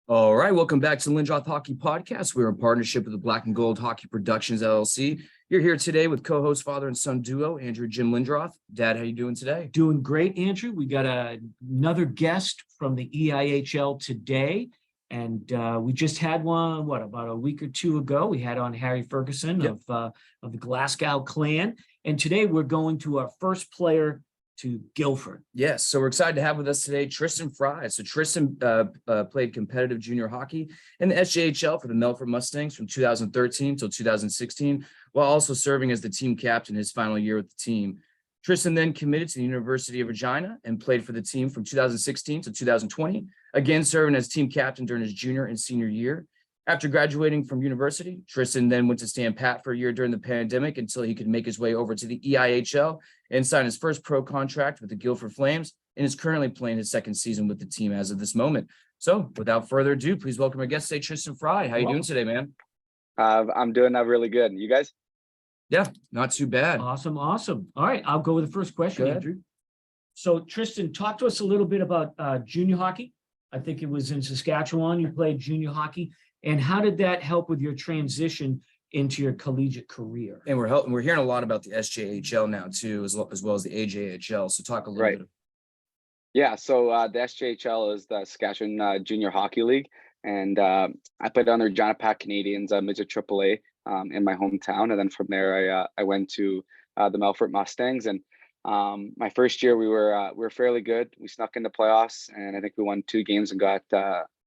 All right, welcome back to Lindroth Hockey Podcast. We're in partnership with the Black and Gold Hockey Productions LLC. You're here today with co-host father and son duo Andrew Jim Lindroth. Dad, how you doing today? Doing great, Andrew. We got another guest from the EIHL today, and we just had one. About a week or two ago? We had on Harry Ferguson of the Glasgow clan, and today we're going to our first player to Guildford. Yes, so we're excited to have with us today Tristan Frei. So Tristan played competitive junior hockey in the SJHL for the Melfort Mustangs from 2013 till 2016, while also serving as the team captain his final year with the team. Tristan then committed to the University of Regina and played for the team from 2016 to 2020, again serving as team captain during his junior and senior year. After graduating from university, Tristan then went to stand pat for a year during the pandemic until he could make his way over to the EIHL and sign his first pro contract with the Guildford Flames, and is currently playing his second season with the team as of this moment. So without further ado, please welcome our guest today, Tristan Frei. How you doing today, man? I'm doing really good. You guys? Yeah, not too bad. Awesome. All right, I'll go with the first question, Andrew. So Tristan, talk to us a little bit about junior hockey. I think it was in Saskatchewan you played junior hockey. And how did that help with your transition into your collegiate career? And we're hearing a lot about the SJHL now too, as well as the AJHL. So talk a little bit. Yeah, so the SJHL is the Saskatchewan Junior Hockey League, and I played on the Regina Pack Canadians midget AAA in my hometown, and then from there I went to the Melfort Mustangs, and my first year we were fairly good. We snuck into playoffs, and I think we won 2 games and got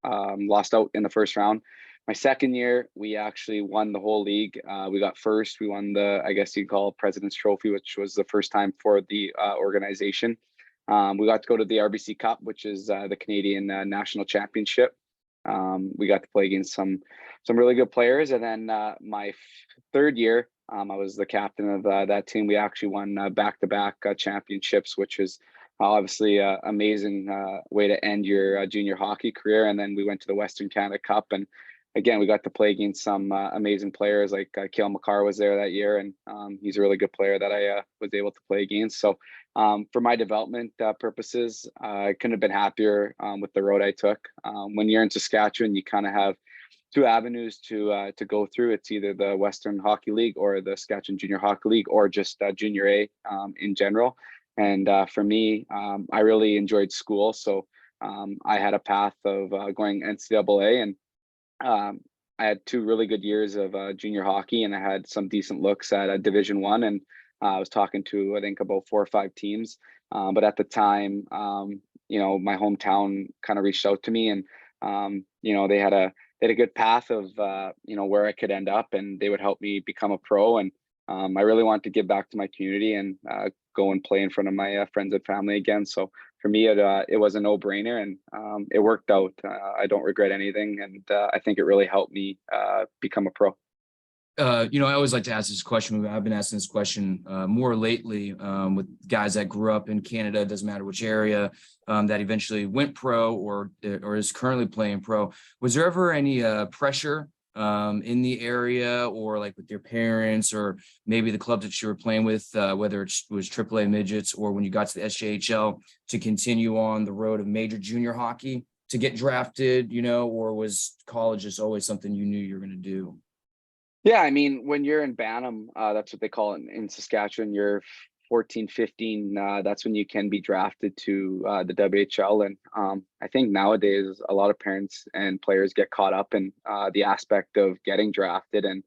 lost out in the first round. My second year, we actually won the whole league. We got first. We won the, I guess you'd call it, President's Trophy, which was the first time for the organization. We got to go to the RBC Cup, which is the Canadian National Championship. We got to play against some really good players. And then my third year, I was the captain of that team. We actually won back-to-back championships, which is obviously an amazing way to end your junior hockey career. And then we went to the Western Canada Cup, and again, we got to play against some amazing players, like Cale McCarr was there that year, and he's a really good player that I was able to play against. So for my development purposes, I couldn't have been happier with the road I took. When you're in Saskatchewan, you kind of have 2 avenues to go through. It's either the Western Hockey League or the Saskatchewan Junior Hockey League, or just Junior A in general. And for me, I really enjoyed school. So I had a path of going NCAA, and I had 2 really good years of junior hockey, and I had some decent looks at Division I, and I was talking to, I think, about 4 or 5 teams. But at the time, my hometown kind of reached out to me, and they had a good path of where I could end up, and they would help me become a pro. And I really wanted to give back to my community and go and play in front of my friends and family again. So for me, it was a no-brainer, and it worked out. I don't regret anything, and I think it really helped me become a pro. I always like to ask this question. I've been asking this question more lately with guys that grew up in Canada, it doesn't matter which area, that eventually went pro or is currently playing pro. Was there ever any pressure in the area, or like with your parents, or maybe the club that you were playing with, whether it was AAA midgets or when you got to the SJHL, to continue on the road of major junior hockey to get drafted, or was college just always something you knew you were going to do? Yeah, I mean, when you're in Bantam, that's what they call it in Saskatchewan, you're 14, 15, that's when you can be drafted to the WHL. And I think nowadays a lot of parents and players get caught up in the aspect of getting drafted, and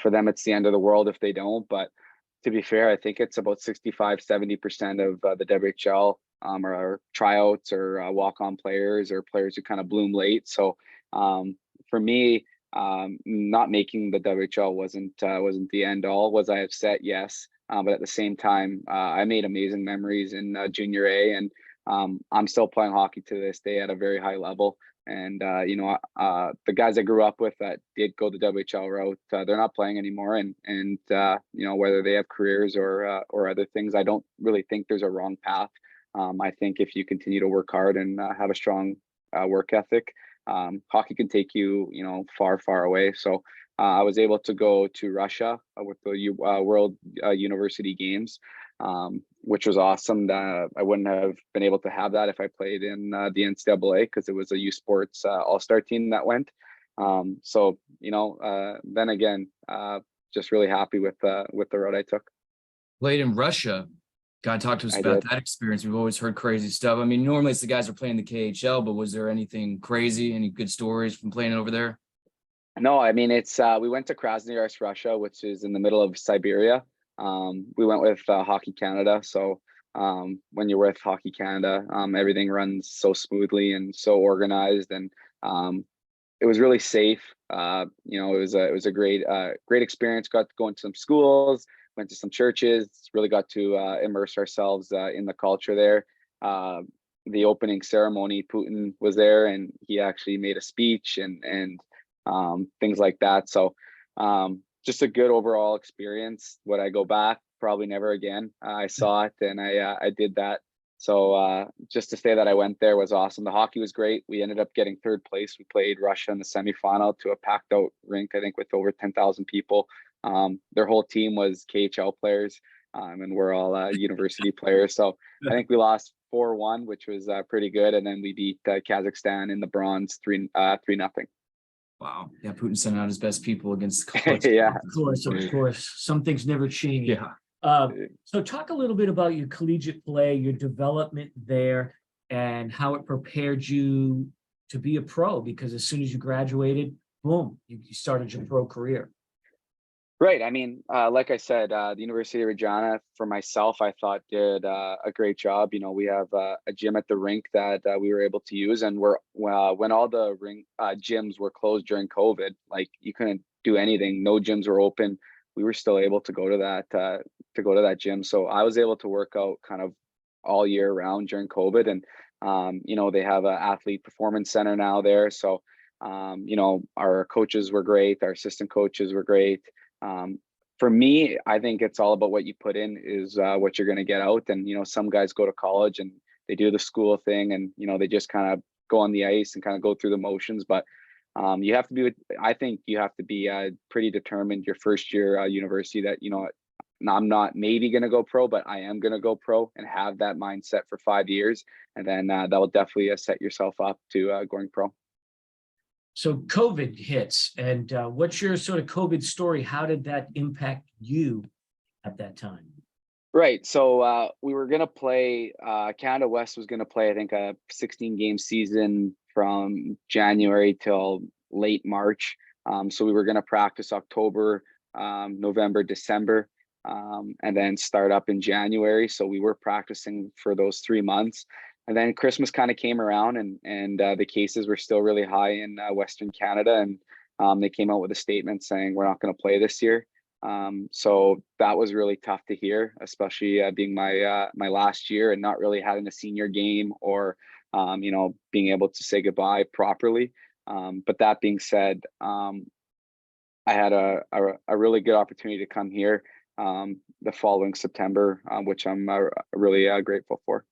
for them it's the end of the world if they don't. But to be fair, I think it's about 65-70% of the WHL are tryouts or walk-on players, or players who kind of bloom late. So for me, not making the WHL wasn't the end all. Was I upset? Yes. But at the same time, I made amazing memories in Junior A, and I'm still playing hockey to this day at a very high level. And the guys I grew up with that did go the WHL route, they're not playing anymore. And whether they have careers or other things, I don't really think there's a wrong path. I think if you continue to work hard and have a strong work ethic, hockey can take you, far, far away. So I was able to go to Russia with the World University Games. which was awesome. I wouldn't have been able to have that if I played in the NCAA, because it was a U Sports All-Star team that went. So, then again, just really happy with the road I took. Played in Russia. God, talk to us I about did. that experience. We've always heard crazy stuff. I mean, normally it's the guys who are playing the KHL, but was there anything crazy, any good stories from playing over there? No, I mean, it's we went to Krasnoyarsk, Russia, which is in the middle of Siberia. We went with Hockey Canada. So when you're with Hockey Canada, everything runs so smoothly and so organized, and it was really safe. It was a great experience. Got to go into some schools, went to some churches. Really got to immerse ourselves in the culture there. The opening ceremony, Putin was there, and he actually made a speech and things like that. So just a good overall experience. Would I go back? Probably never again. I saw it and I did that. So just to say that I went there was awesome. The hockey was great. We ended up getting third place. We played Russia in the semifinal to a packed out rink, I think with over 10,000 people. Their whole team was KHL players, and we're all university players. So I think we lost 4-1, which was pretty good. And then we beat Kazakhstan in the bronze 3-0. Wow. Yeah, Putin sent out his best people against college. Yeah. Of course. Some things never change. Yeah. So talk a little bit about your collegiate play, your development there, and how it prepared you to be a pro, because as soon as you graduated, boom, you started your pro career. Right. I mean, like I said, the University of Regina, for myself, I thought did a great job. We have a gym at the rink that we were able to use, and when all the rink gyms were closed during COVID, like you couldn't do anything. No gyms were open. We were still able to go to that gym. So I was able to work out kind of all year round during COVID, and they have an athlete performance center now there. So our coaches were great. Our assistant coaches were great. For me, I think it's all about what you put in is what you're going to get out. And, some guys go to college and they do the school thing and, they just kind of go on the ice and kind of go through the motions. But I think you have to be pretty determined your first year university that, I'm not maybe going to go pro, but I am going to go pro, and have that mindset for 5 years. And then that will definitely set yourself up to going pro. So COVID hits, and what's your sort of COVID story? How did that impact you at that time? Right. So we were going to play, Canada West was going to play, I think, a 16-game season from January till late March. So we were going to practice October, November, December, and then start up in January. So we were practicing for those 3 months. And then Christmas kind of came around, and the cases were still really high in Western Canada. And they came out with a statement saying, we're not going to play this year. So that was really tough to hear, especially being my last year and not really having a senior game or, being able to say goodbye properly. But that being said, I had a really good opportunity to come here the following September, which I'm really grateful for.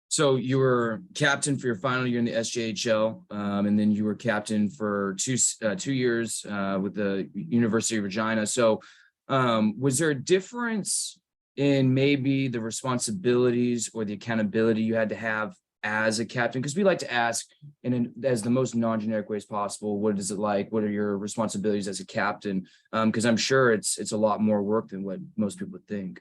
So you were captain for your final year in the SJHL, and then you were captain for two years with the University of Regina. So was there a difference in maybe the responsibilities or the accountability you had to have as a captain? Because we like to ask as the most non-generic ways possible, what is it like? What are your responsibilities as a captain? Because I'm sure it's a lot more work than what most people would think.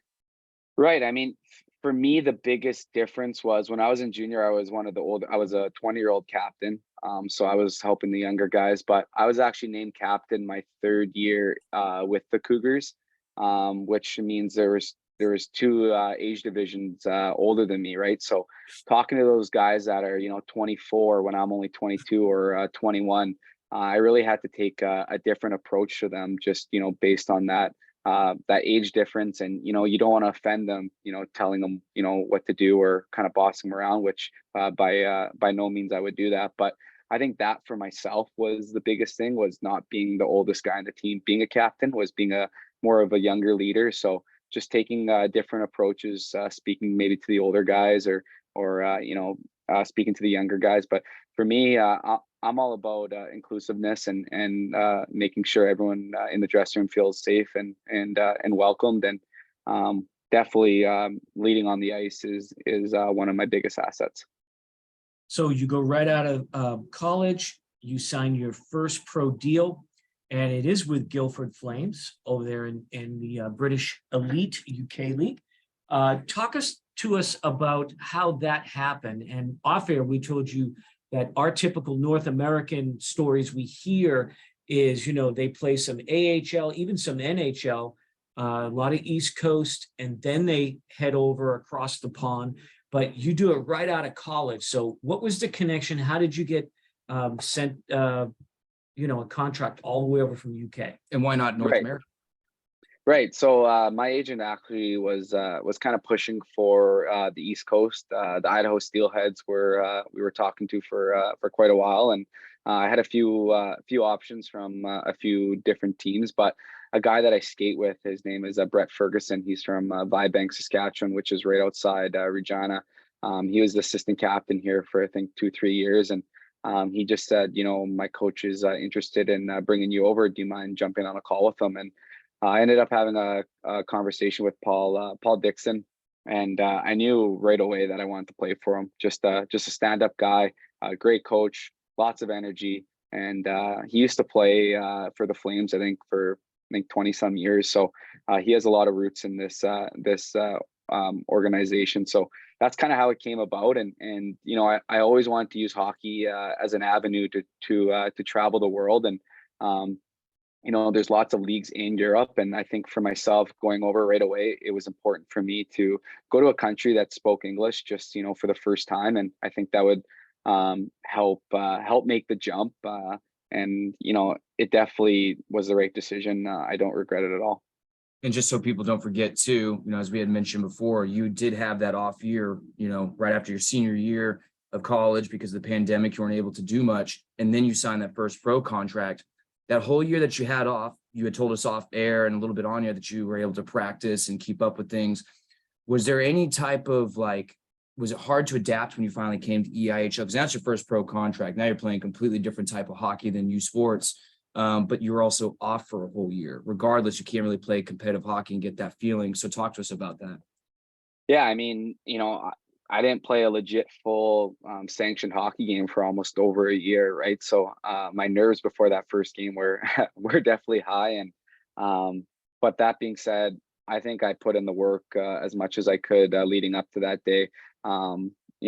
Right. I mean, for me, the biggest difference was when I was in junior, I was I was a 20-year-old captain. So I was helping the younger guys, but I was actually named captain my third year with the Cougars, which means there was two age divisions older than me, right? So talking to those guys that are 24 when I'm only 22 or 21, I really had to take a different approach to them, just based on that age difference. And you don't want to offend them, telling them what to do or kind of bossing them around, which by no means I would do that. But I think that for myself was the biggest thing, was not being the oldest guy in the team. Being a captain was being a more of a younger leader. So just taking different approaches, speaking maybe to the older guys or speaking to the younger guys. But for me, I'm all about inclusiveness and making sure everyone in the dressing room feels safe and welcomed. And definitely leading on the ice is one of my biggest assets. So you go right out of college, you sign your first pro deal, and it is with Guildford Flames over there in the British Elite UK League. Talk to us about how that happened. And off air, we told you that our typical North American stories we hear is, they play some AHL, even some NHL, a lot of East Coast, and then they head over across the pond. But you do it right out of college. So what was the connection? How did you get sent, a contract all the way over from UK? And why not North America? Right. So my agent actually was kind of pushing for the East Coast. The Idaho Steelheads we were talking to for quite a while, and I had a few options from a few different teams. But a guy that I skate with, his name is Brett Ferguson. He's from Vibank, Saskatchewan, which is right outside Regina. He was the assistant captain here for I think 2-3 years, and he just said, my coach is interested in bringing you over. Do you mind jumping on a call with him? And I ended up having a conversation with Paul Dixon, and I knew right away that I wanted to play for him. Just a stand-up guy, a great coach, lots of energy, and he used to play for the Flames, I think 20 some years. So he has a lot of roots in this organization. So that's kind of how it came about. And I always wanted to use hockey as an avenue to travel the world. And there's lots of leagues in Europe. And I think for myself going over right away, it was important for me to go to a country that spoke English just, for the first time. And I think that would help make the jump. And it definitely was the right decision. I don't regret it at all. And just so people don't forget too, as we had mentioned before, you did have that off year, right after your senior year of college because of the pandemic, you weren't able to do much. And then you signed that first pro contract. That whole year that you had off, you had told us off air and a little bit on air that you were able to practice and keep up with things. Was there any type of was it hard to adapt when you finally came to EIHL? Because that's your first pro contract. Now you're playing a completely different type of hockey than U Sports. But you're also off for a whole year. Regardless, you can't really play competitive hockey and get that feeling. So talk to us about that. Yeah, I mean, I didn't play a legit full sanctioned hockey game for almost over a year, right? So my nerves before that first game were were definitely high. And but that being said, I think I put in the work as much as I could leading up to that day.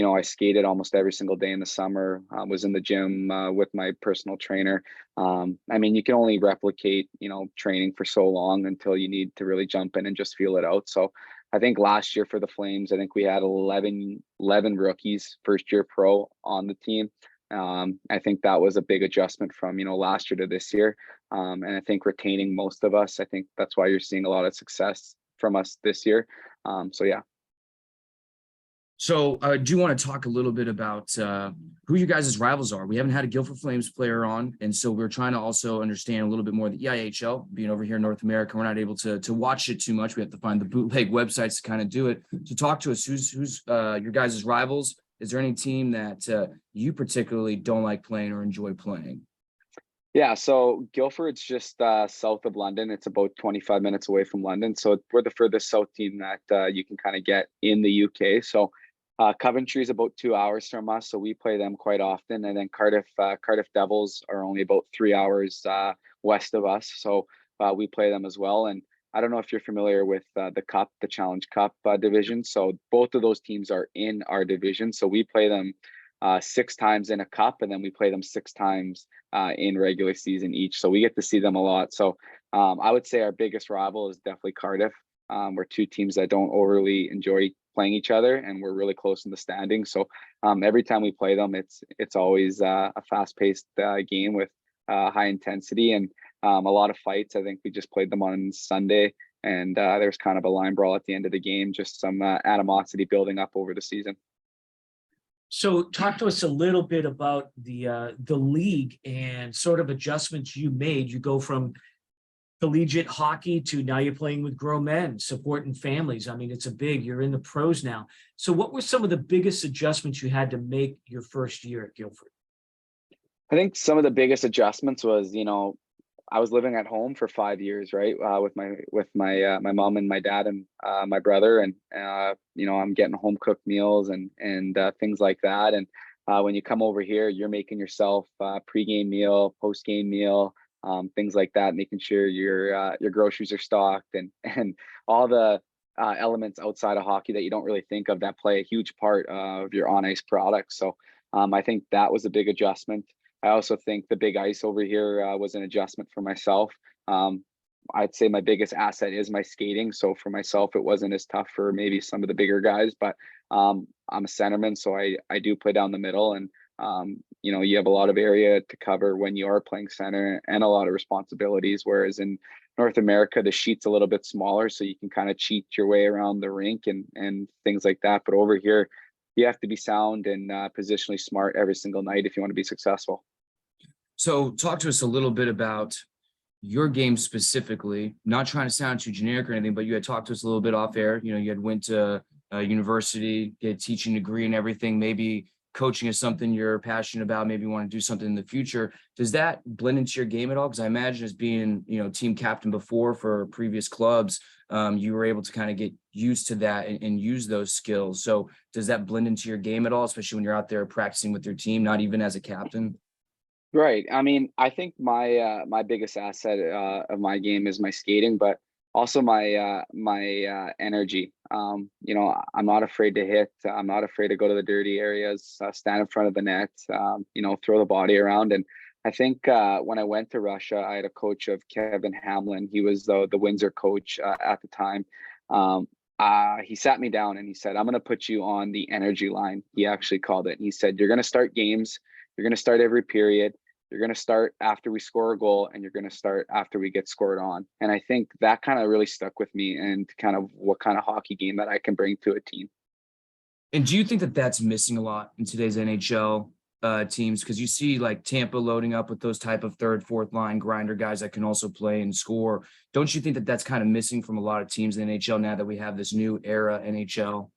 I skated almost every single day in the summer, was in the gym with my personal trainer. I mean, you can only replicate, training for so long until you need to really jump in and just feel it out. So I think last year for the Flames, I think we had 11 rookies, first year pro on the team. I think that was a big adjustment from, last year to this year. And I think retaining most of us, I think that's why you're seeing a lot of success from us this year. So yeah. So I do want to talk a little bit about who you guys' rivals are. We haven't had a Guildford Flames player on, and so we're trying to also understand a little bit more the EIHL. Being over here in North America, we're not able to watch it too much. We have to find the bootleg websites to kind of do it. So talk to us. Who's your guys' rivals? Is there any team that you particularly don't like playing or enjoy playing? Yeah, so Guildford's just south of London. It's about 25 minutes away from London. So we're the furthest south team that you can kind of get in the UK. So Coventry is about 2 hours from us, so we play them quite often. And then Cardiff Devils are only about 3 hours west of us, so we play them as well. And I don't know if you're familiar with the Cup, the Challenge Cup division. So both of those teams are in our division. So we play them 6 times in a cup, and then we play them 6 times in regular season each. So we get to see them a lot. So I would say our biggest rival is definitely Cardiff. We're 2 teams that don't overly enjoy playing each other, and we're really close in the standings. So every time we play them, it's always a fast-paced game with high intensity and a lot of fights. I think we just played them on Sunday, and there's kind of a line brawl at the end of the game, just some animosity building up over the season. So talk to us a little bit about the league and sort of adjustments you made. You go from collegiate hockey to now you're playing with grown men, supporting families. I mean, you're in the pros now. So what were some of the biggest adjustments you had to make your first year at Guildford? I think some of the biggest adjustments was, I was living at home for 5 years, right, with my mom and my dad and my brother, and I'm getting home cooked meals and things like that. And when you come over here, you're making yourself pregame meal, postgame meal, things like that, making sure your groceries are stocked and all the elements outside of hockey that you don't really think of that play a huge part of your on ice product. So I think that was a big adjustment. I also think the big ice over here was an adjustment for myself. I'd say my biggest asset is my skating. So for myself, it wasn't as tough for maybe some of the bigger guys, but I'm a centerman, so I do play down the middle, and you have a lot of area to cover when you are playing center and a lot of responsibilities. Whereas in North America, the sheet's a little bit smaller, so you can kind of cheat your way around the rink and things like that. But over here, you have to be sound and positionally smart every single night if you want to be successful. So talk to us a little bit about your game specifically, not trying to sound too generic or anything, but you had talked to us a little bit off air. You had went to university, get a teaching degree and everything. Maybe coaching is something you're passionate about. Maybe you want to do something in the future. Does that blend into your game at all? Because I imagine as being, team captain before for previous clubs, you were able to kind of get used to that and use those skills. So does that blend into your game at all, especially when you're out there practicing with your team, not even as a captain? Right. I mean, I think my biggest asset of my game is my skating, but also my energy. I'm not afraid to hit. I'm not afraid to go to the dirty areas, stand in front of the net, throw the body around. And I think when I went to Russia, I had a coach of Kevin Hamlin. He was the Windsor coach at the time. He sat me down and he said, "I'm going to put you on the energy line." He actually called it. And he said, "You're going to start games. You're going to start every period. You're going to start after we score a goal, and you're going to start after we get scored on." And I think that kind of really stuck with me and kind of what kind of hockey game that I can bring to a team. And do you think that that's missing a lot in today's NHL teams? Because you see like Tampa loading up with those type of third, fourth line grinder guys that can also play and score. Don't you think that that's kind of missing from a lot of teams in the NHL now that we have this new era NHL?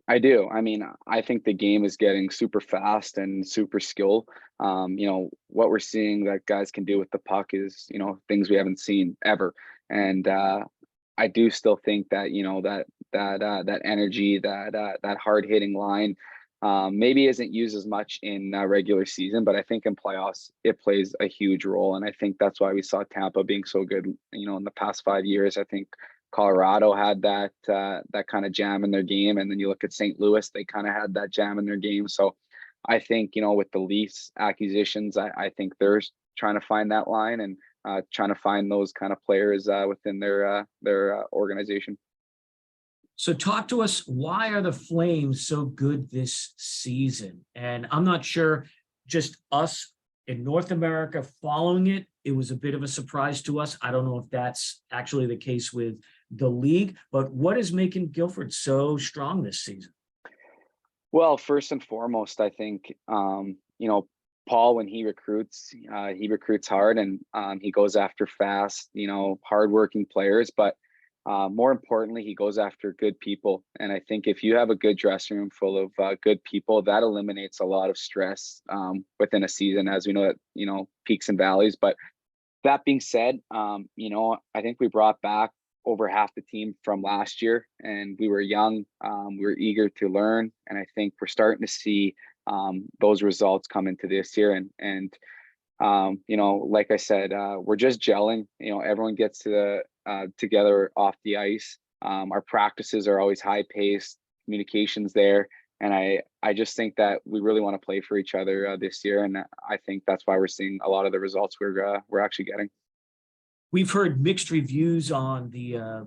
I do. I mean, I think the game is getting super fast and super skilled. What we're seeing that guys can do with the puck is, things we haven't seen ever. And I do still think that, that energy, that hard hitting line, maybe isn't used as much in regular season, but I think in playoffs it plays a huge role. And I think that's why we saw Tampa being so good, in the past 5 years. I think Colorado had that kind of jam in their game, and then you look at St. Louis, they kind of had that jam in their game. So I think with the Leafs acquisitions, I think they're trying to find that line and trying to find those kind of players within their organization. So talk to us, why are the Flames so good this season? And I'm not sure, just us in North America following it, it was a bit of a surprise to us. I don't know if that's actually the case with the league, but what is making Guildford so strong this season? Well, first and foremost, I think, Paul, when he recruits hard, and he goes after fast, hardworking players. But more importantly, he goes after good people. And I think if you have a good dressing room full of good people, that eliminates a lot of stress within a season, as we know that, peaks and valleys. But that being said, I think we brought back over half the team from last year, and we were young. We were eager to learn, and I think we're starting to see those results come into this year. And like I said, we're just gelling. Everyone gets together off the ice. Our practices are always high paced, communications there. And I just think that we really want to play for each other this year. And I think that's why we're seeing a lot of the results we're actually getting. We've heard mixed reviews on the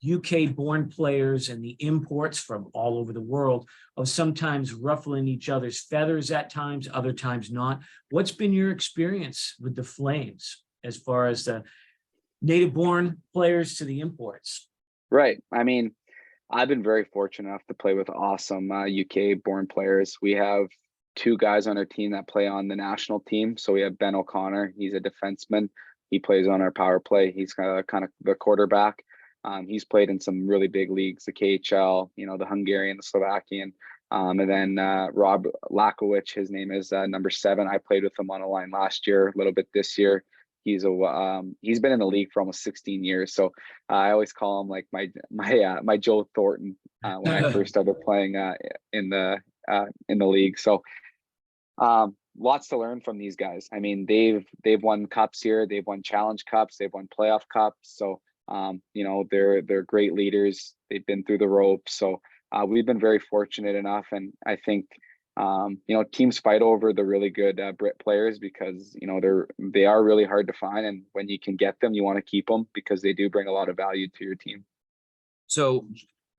UK-born players and the imports from all over the world of sometimes ruffling each other's feathers at times, other times not. What's been your experience with the Flames as far as the native-born players to the imports? Right. I mean, I've been very fortunate enough to play with awesome UK-born players. We have two guys on our team that play on the national team. So we have Ben O'Connor. He's a defenseman. He plays on our power play. He's kind of the quarterback. He's played in some really big leagues, the KHL, the Hungarian, the Slovakian. And then Rob Lakowicz, his name is number 7. I played with him on a line last year, a little bit this year. he's been in the league for almost 16 years. So I always call him like my Joe Thornton when I first started playing in the league. So lots to learn from these guys. I mean, they've won cups here, they've won challenge cups, they've won playoff cups. So you know, they're great leaders. They've been through the ropes. So we've been very fortunate enough, and I think you know, teams fight over the really good Brit players because, you know, they are really hard to find, and when you can get them, you want to keep them because they do bring a lot of value to your team. So,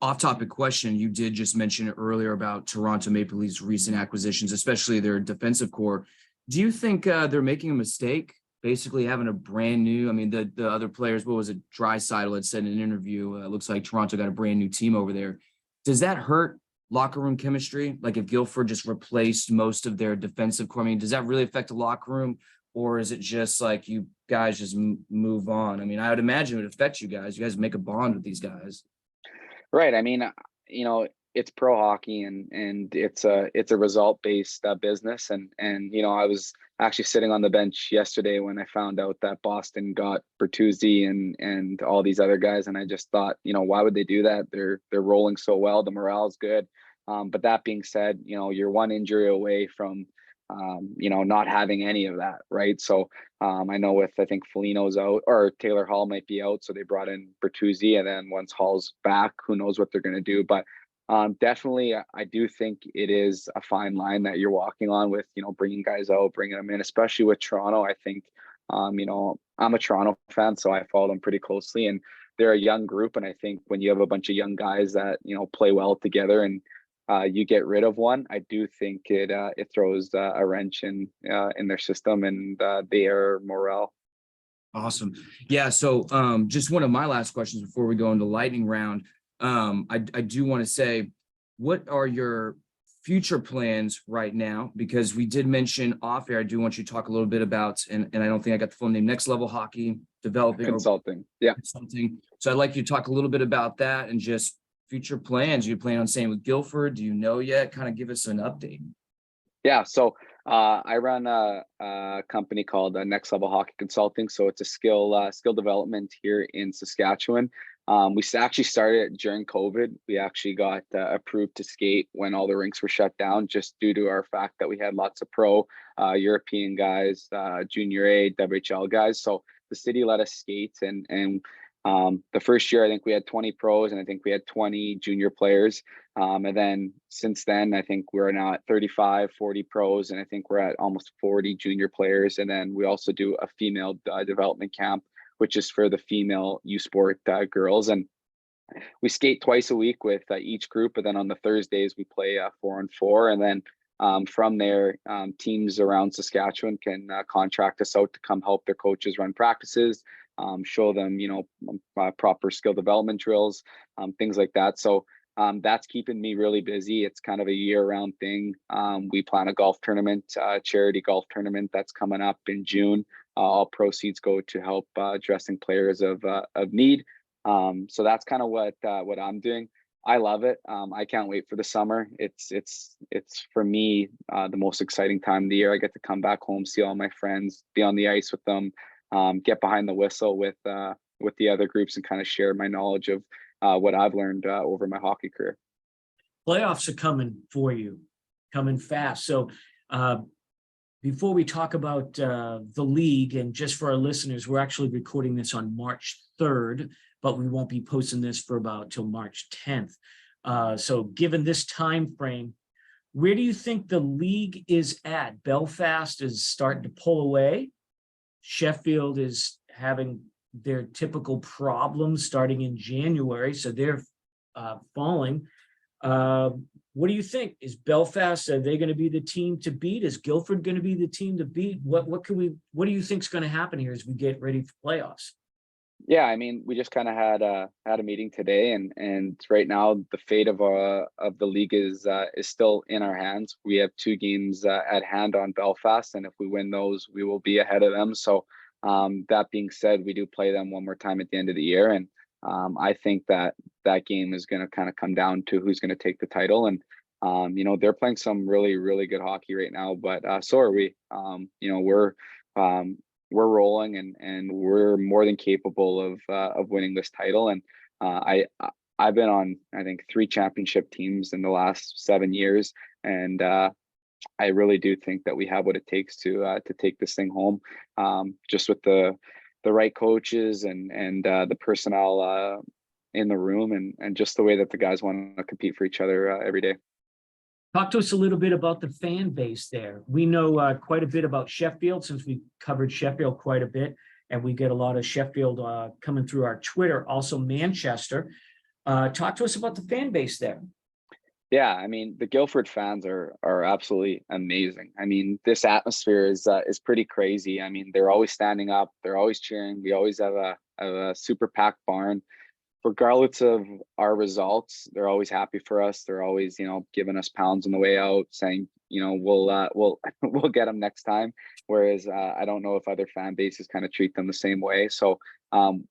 off-topic question, you did just mention earlier about Toronto Maple Leafs' recent acquisitions, especially their defensive core. Do you think they're making a mistake, basically having a brand new? I mean, the other players, what was it? Draisaitl had said in an interview, looks like Toronto got a brand new team over there. Does that hurt locker room chemistry? Like if Guildford just replaced most of their defensive core, I mean, does that really affect the locker room, or is it just like you guys just move on? I mean, I would imagine it would affect you guys. You guys make a bond with these guys. Right. I mean, you know, it's pro hockey, and it's a result based business, and you know, I was actually sitting on the bench yesterday when I found out that Boston got Bertuzzi and all these other guys, and I just thought, you know, why would they do that? They're rolling so well, the morale's good. But that being said, you know, you're one injury away from you know, not having any of that, right? So I know with, I think Foligno's out, or Taylor Hall might be out, so they brought in Bertuzzi, and then once Hall's back, who knows what they're going to do. But definitely, I do think it is a fine line that you're walking on with, you know, bringing guys out, bringing them in, especially with Toronto. I think, you know, I'm a Toronto fan, so I follow them pretty closely, and they're a young group. And I think when you have a bunch of young guys that, you know, play well together, and you get rid of one, I do think it throws a wrench in their system and their morale. Awesome. Yeah. So just one of my last questions before we go into lightning round. I do want to say, what are your future plans right now? Because we did mention off air, I do want you to talk a little bit about, and I don't think I got the full name, Next Level Hockey, developing Consulting. Yeah. Consulting. So I'd like you to talk a little bit about that and just future plans. You plan on staying with Guildford? Do you know yet? Kind of give us an update. Yeah, so I run a company called Next Level Hockey Consulting. So it's a skill development here in Saskatchewan. We actually started during COVID. We actually got approved to skate when all the rinks were shut down, just due to our fact that we had lots of pro European guys, Junior A, WHL guys. So the city let us skate, and the first year I think we had 20 pros, and I think we had 20 junior players. And then since then, I think we're now at 35, 40 pros, and I think we're at almost 40 junior players. And then we also do a female development camp, which is for the female U Sport girls. And we skate twice a week with each group. And then on the Thursdays, we play 4-on-4. And then from there, teams around Saskatchewan can contract us out to come help their coaches run practices, show them, you know, proper skill development drills, things like that. So that's keeping me really busy. It's kind of a year-round thing. We plan a golf tournament, charity golf tournament that's coming up in June. All proceeds go to help dressing players of need. So that's kind of what I'm doing. I love it. I can't wait for the summer. It's for me the most exciting time of the year. I get to come back home, see all my friends, be on the ice with them, get behind the whistle with the other groups, and kind of share my knowledge of what I've learned over my hockey career. Playoffs are coming for you, coming fast. So before we talk about the league, and just for our listeners, we're actually recording this on March 3rd, but we won't be posting this for about till March 10th. So given this time frame, where do you think the league is at? Belfast is starting to pull away. Sheffield is having their typical problems starting in January, so they're falling. What do you think? Is Belfast, are they going to be the team to beat? Is Guildford going to be the team to beat? What do you think is going to happen here as we get ready for playoffs? Yeah, I mean, we just kind of had a meeting today, and right now the fate of the league is still in our hands. We have 2 games at hand on Belfast, and if we win those, we will be ahead of them. So that being said, we do play them one more time at the end of the year, and I think that game is going to kind of come down to who's going to take the title. And you know, they're playing some really, really good hockey right now, but so are we. You know, we're we're rolling, and we're more than capable of winning this title. And I've been on, I think, 3 championship teams in the last 7 years, and I really do think that we have what it takes to take this thing home, just with the right coaches and the personnel in the room, and just the way that the guys want to compete for each other every day. Talk to us a little bit about the fan base there. We know quite a bit about Sheffield, since we covered Sheffield quite a bit, and we get a lot of Sheffield coming through our Twitter. Also Manchester. Talk to us about the fan base there. Yeah, I mean, the Guildford fans are absolutely amazing. I mean, this atmosphere is pretty crazy. I mean, they're always standing up, they're always cheering. We always have a super packed barn. Regardless of our results, they're always happy for us. They're always, giving us pounds on the way out, saying, we'll we'll get them next time. Whereas I don't know if other fan bases kind of treat them the same way. So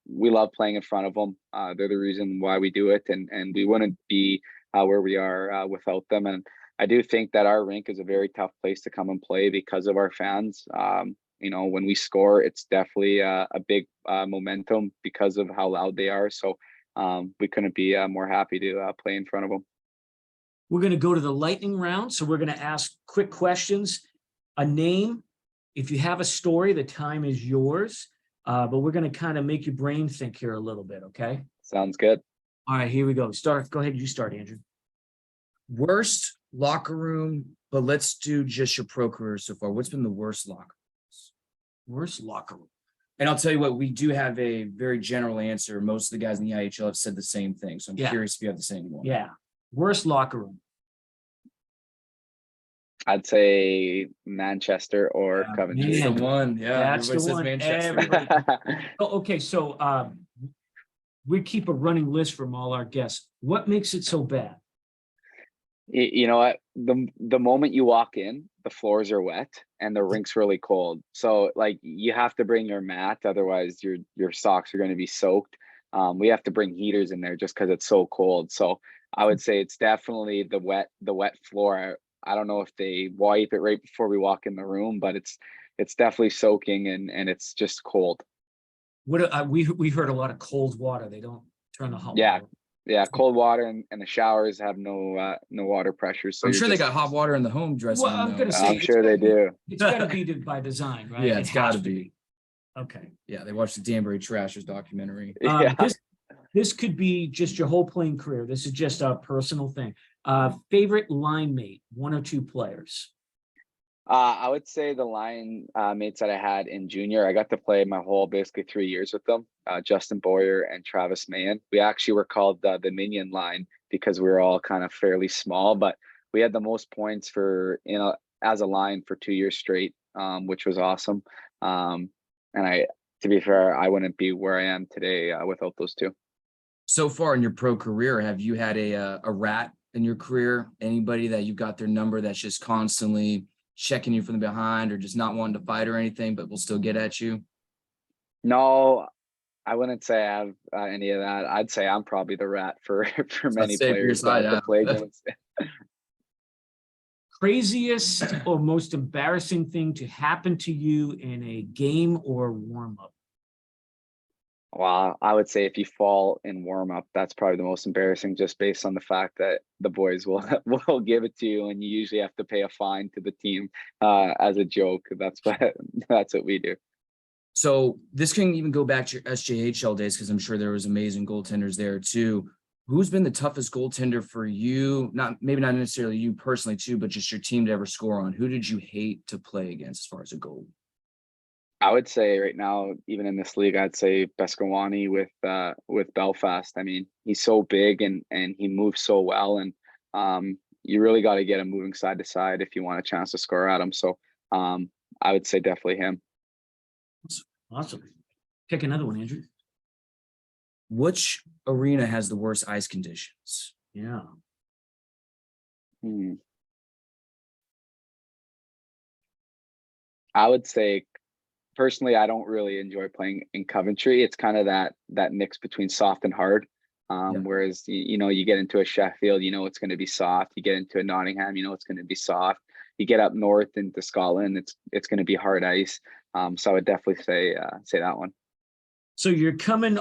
we love playing in front of them. They're the reason why we do it, and we wouldn't be where we are without them. And I do think that our rink is a very tough place to come and play because of our fans. When we score, it's definitely a big momentum because of how loud they are. So we couldn't be more happy to play in front of them. We're going to go to the lightning round. So we're going to ask quick questions, a name. If you have a story, the time is yours. But we're going to kind of make your brain think here a little bit. Okay. Sounds good. All right, here we go. Go ahead. You start, Andrew. Worst locker room, but let's do just your pro career so far. What's been the worst locker room? Worst locker room. And I'll tell you what, we do have a very general answer. Most of the guys in the EIHL have said the same thing. So I'm curious if you have the same one. Yeah. Worst locker room. I'd say Manchester or Coventry. That's the one. Yeah. That's the one. Manchester. Okay, so we keep a running list from all our guests. What makes it so bad? You know what? The moment you walk in, the floors are wet and the rink's really cold. So like you have to bring your mat, otherwise your socks are going to be soaked. We have to bring heaters in there just because it's so cold. So I would say it's definitely the wet floor. I don't know if they wipe it right before we walk in the room, but it's definitely soaking and it's just cold. What we heard a lot of cold water. They don't turn the hot water. Yeah, cold water and the showers have no water pressure. So I'm sure they got hot water in the home dressing room. I'm gonna say I'm sure they do. It's got to be by design, right? Yeah, it's got to be. Okay. Yeah, they watched the Danbury Trashers documentary. This could be just your whole playing career. This is just a personal thing. Favorite line mate, 1 or 2 players? I would say the line mates that I had in junior, I got to play my whole basically 3 years with them. Justin Boyer and Travis Mahan. We actually were called the Minion line because we were all kind of fairly small, but we had the most points for as a line for 2 years straight, which was awesome. And to be fair, I wouldn't be where I am today without those 2. So far in your pro career, have you had a rat in your career? Anybody that you got their number that's just constantly checking you from the behind or just not wanting to fight or anything, but will still get at you? No, I wouldn't say I have any of that. I'd say I'm probably the rat for many players to play against. Craziest or most embarrassing thing to happen to you in a game or warm-up? Well, I would say if you fall in warm-up, that's probably the most embarrassing, just based on the fact that the boys will give it to you, and you usually have to pay a fine to the team as a joke. That's what we do. So this can even go back to your SJHL days, because I'm sure there was amazing goaltenders there too. Who's been the toughest goaltender for you? Maybe not necessarily you personally too, but just your team to ever score on. Who did you hate to play against as far as a goal? I would say right now, even in this league, I'd say Bescawani with Belfast. I mean, he's so big and he moves so well, and you really got to get him moving side to side if you want a chance to score at him. So I would say definitely him. Awesome. Pick another one, Andrew. Which arena has the worst ice conditions? Yeah. I would say, personally, I don't really enjoy playing in Coventry. It's kind of that mix between soft and hard. Whereas you get into a Sheffield, it's going to be soft. You get into a Nottingham, it's going to be soft. you get up north into Scotland, it's going to be hard ice. So I would definitely say that one. So you're coming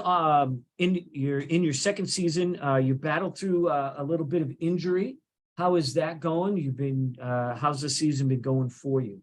you're in your second season. You battled through a little bit of injury. How is that going? How's the season been going for you?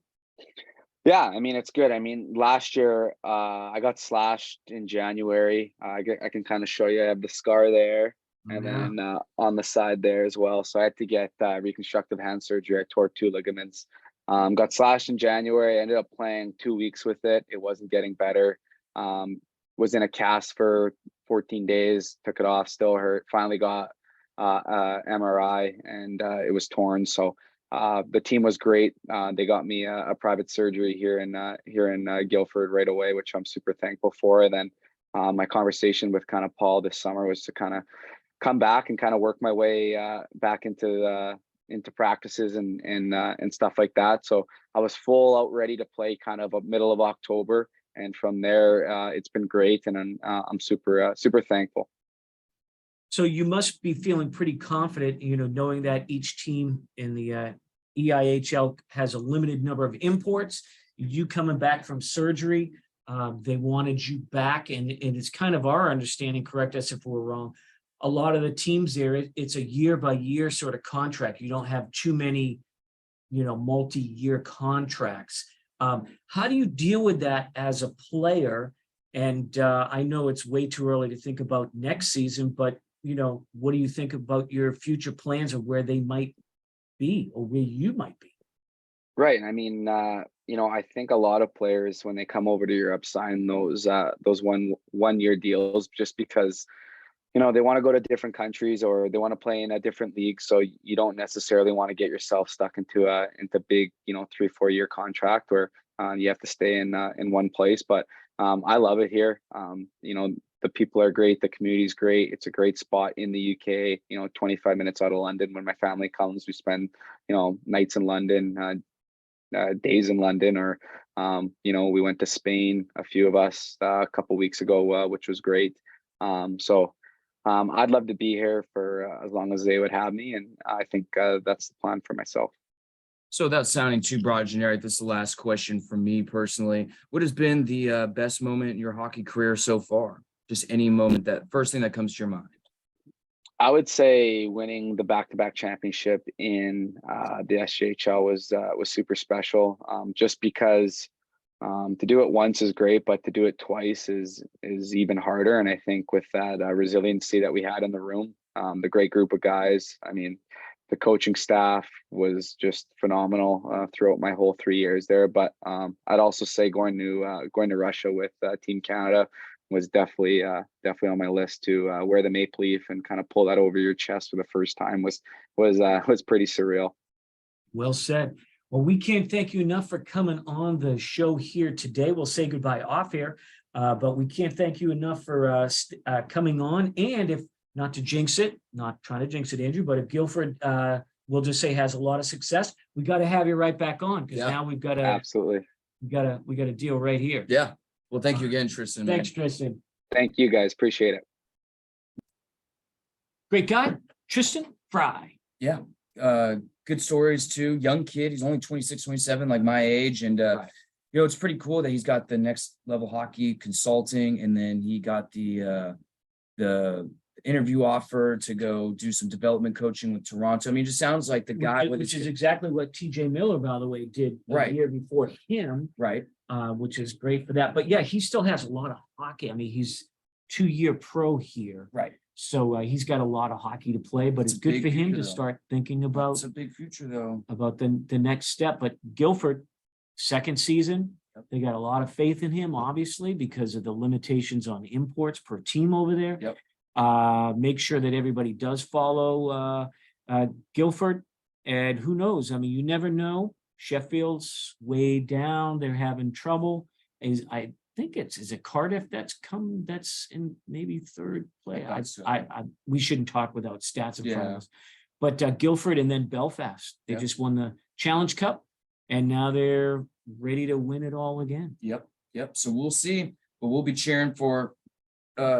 Yeah, I mean, it's good. I mean, last year I got slashed in January. I can kind of show you. I have the scar there, and then on the side there as well. So I had to get reconstructive hand surgery. I tore 2 ligaments. Got slashed in January. I ended up playing 2 weeks with it. It wasn't getting better. Was in a cast for 14 days. Took it off. Still hurt. Finally got MRI, and it was torn. So. The team was great. They got me a private surgery here in Guildford right away, which I'm super thankful for. And then my conversation with kind of Paul this summer was to kind of come back and kind of work my way back into practices and stuff like that. So I was full out ready to play kind of middle of October, and from there it's been great, and I'm super thankful. So you must be feeling pretty confident, knowing that each team in the EIHL has a limited number of imports. You coming back from surgery, they wanted you back, and it's kind of our understanding, correct us if we're wrong, a lot of the teams there, it's a year-by-year sort of contract. You don't have too many, multi-year contracts. How do you deal with that as a player? And I know it's way too early to think about next season, but what do you think about your future plans of where they might be or where you might be? Right. I mean, I think a lot of players, when they come over to Europe, sign those one-year deals just because, they want to go to different countries or they want to play in a different league. So you don't necessarily want to get yourself stuck into big, 3-4 year contract where you have to stay in one place. But I love it here. The people are great. The community is great. It's a great spot in the UK, 25 minutes out of London. When my family comes, we spend, nights in London, days in London, or, we went to Spain, a few of us a couple weeks ago, which was great. So I'd love to be here for as long as they would have me. And I think that's the plan for myself. So without sounding too broad generic, this is the last question for me personally. What has been the best moment in your hockey career so far? Just any moment, that first thing that comes to your mind. I would say winning the back-to-back championship in the SJHL was super special. Just because to do it once is great, but to do it twice is even harder. And I think with that resiliency that we had in the room, the great group of guys, I mean, the coaching staff was just phenomenal throughout my whole 3 years there. But I'd also say going to Russia with Team Canada was definitely on my list to wear the maple leaf and kind of pull that over your chest for the first time was pretty surreal. Well said. Well, we can't thank you enough for coming on the show here today. We'll say goodbye off air, but we can't thank you enough for coming on. And if not to jinx it, not trying to jinx it, Andrew, but if Guildford, we'll just say has a lot of success, we got to have you right back on, because now we've got absolutely we got a deal right here. Yeah. Well, thank you again, Tristan. Thanks, Tristan. Thank you, guys. Appreciate it. Great guy, Tristan Frei. Yeah. Good stories too. Young kid. He's only 26, 27, like my age. And, it's pretty cool that he's got the next level hockey consulting. And then he got the interview offer to go do some development coaching with Toronto. I mean, it just sounds like the guy, which is exactly what TJ Miller, by the way, did a year before him. Right. Which is great for that. But yeah, he still has a lot of hockey. I mean, he's 2-year pro here. Right. So he's got a lot of hockey to play, but it's good for him to start thinking about. It's a big future though. About the next step. But Guildford, second season, they got a lot of faith in him, obviously, because of the limitations on imports per team over there. Yep. Make sure that everybody does follow Guildford. And who knows? I mean, you never know. Sheffield's way down. They're having trouble. I think is it Cardiff that's in maybe third place. We shouldn't talk without stats in front of us. But Guildford and then Belfast. They just won the Challenge Cup, and now they're ready to win it all again. Yep. So we'll see. But we'll be cheering for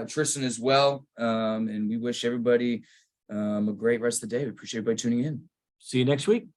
Tristan as well. And we wish everybody a great rest of the day. We appreciate everybody tuning in. See you next week.